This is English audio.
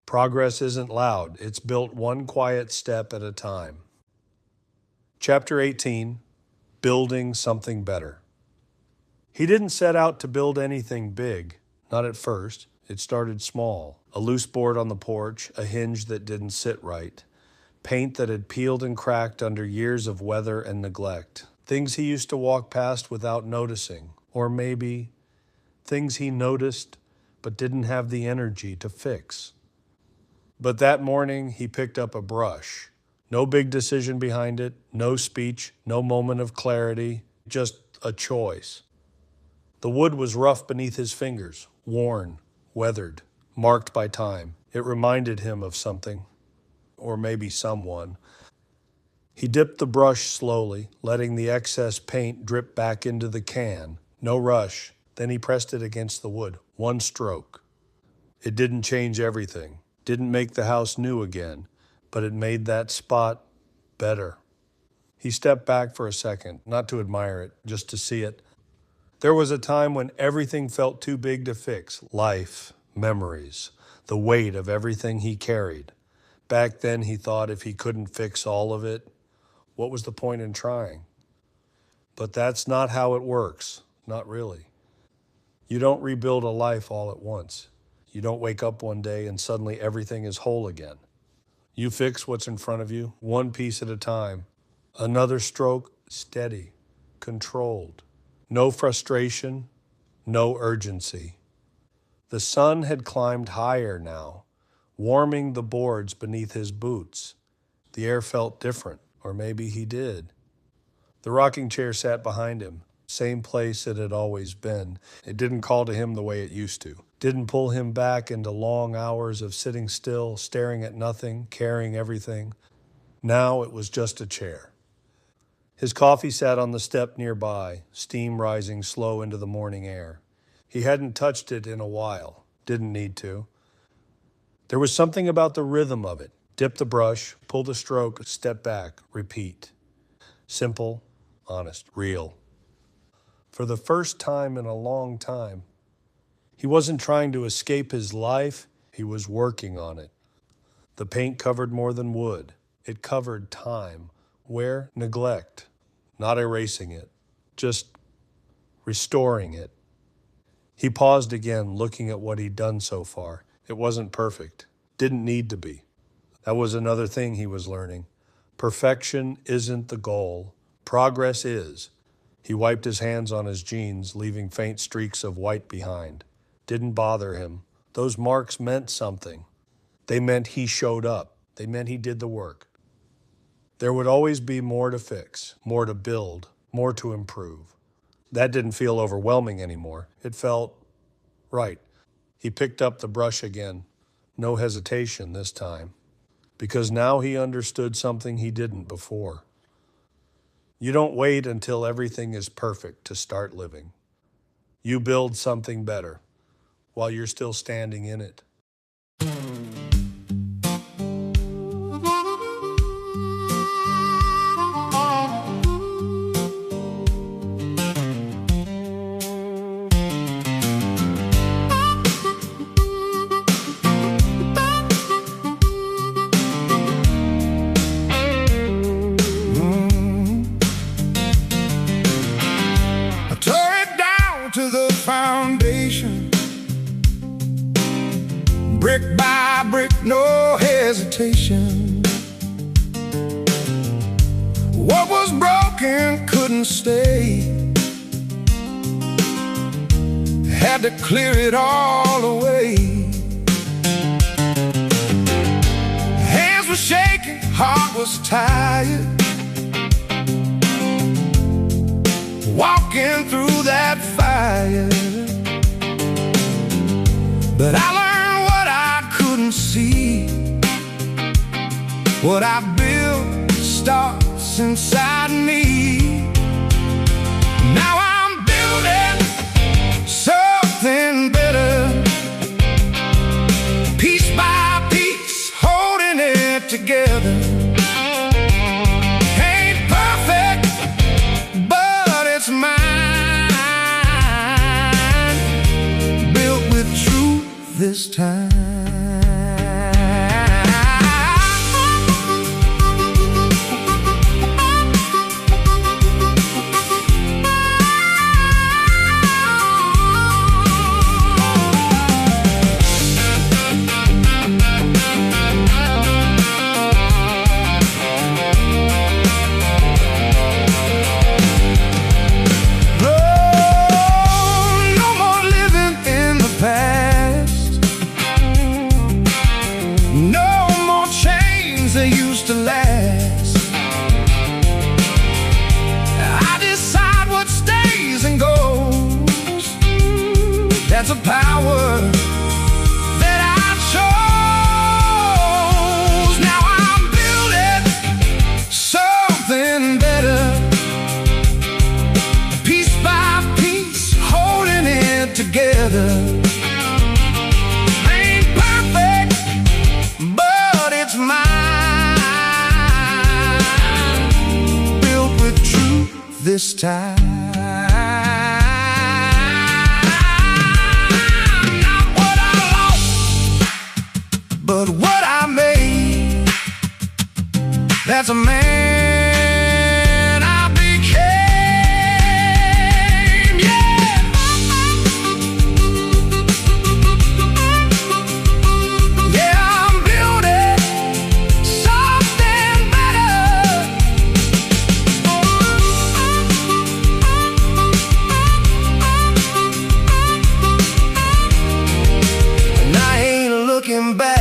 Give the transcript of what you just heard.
Progress isn't loud. It's built one quiet step at a time. Chapter 18, Building Something Better. He didn't set out to build anything big, not at first. It started small. A loose board on the porch, a hinge that didn't sit right, paint that had peeled and cracked under years of weather and neglect. Things he used to walk past without noticing, or maybe things he noticed but didn't have the energy to fix. But that morning, he picked up a brush. No big decision behind it, no speech, no moment of clarity, just a choice. The wood was rough beneath his fingers, worn, weathered, marked by time. It reminded him of something, or maybe someone. He dipped the brush slowly, letting the excess paint drip back into the can. No rush. Then he pressed it against the wood. One stroke. It didn't change everything. Didn't make the house new again, but it made that spot better. He stepped back for a second, not to admire it, just to see it. There was a time when everything felt too big to fix. Life, memories, the weight of everything he carried. Back then he thought if he couldn't fix all of it, what was the point in trying? But that's not how it works, not really. You don't rebuild a life all at once. You don't wake up one day and suddenly everything is whole again. You fix what's in front of you, one piece at a time. Another stroke, steady, controlled. No frustration, no urgency. The sun had climbed higher now, warming the boards beneath his boots. The air felt different, or maybe he did. The rocking chair sat behind him, same place it had always been. It didn't call to him the way it used to. Didn't pull him back into long hours of sitting still, staring at nothing, carrying everything. Now it was just a chair. His coffee sat on the step nearby, steam rising slow into the morning air. He hadn't touched it in a while, didn't need to. There was something about the rhythm of it. Dip the brush, pull the stroke, step back, repeat. Simple, honest, real. For the first time in a long time, he wasn't trying to escape his life, he was working on it. The paint covered more than wood. It covered time. Where? Neglect. Not erasing it, just restoring it. He paused again, looking at what he'd done so far. It wasn't perfect. Didn't need to be. That was another thing he was learning. Perfection isn't the goal. Progress is. He wiped his hands on his jeans, leaving faint streaks of white behind. Didn't bother him. Those marks meant something. They meant he showed up. They meant he did the work. There would always be more to fix, more to build, more to improve. That didn't feel overwhelming anymore. It felt right. He picked up the brush again. No hesitation this time. Because now he understood something he didn't before. You don't wait until everything is perfect to start living. You build something better while you're still standing in it. Foundation, brick by brick, no hesitation. What was broken couldn't stay. Had to clear it all away. Hands were shaking, heart was tired. Walking through that fire. But I learned what I couldn't see. What I built starts inside me. Now I'm building something better. Piece by piece, holding it together. Ain't perfect, but it's mine. Built with truth this time. time. Not what I lost, but what I made. That's a man I became, yeah. Yeah, I'm building something better. And I ain't looking back.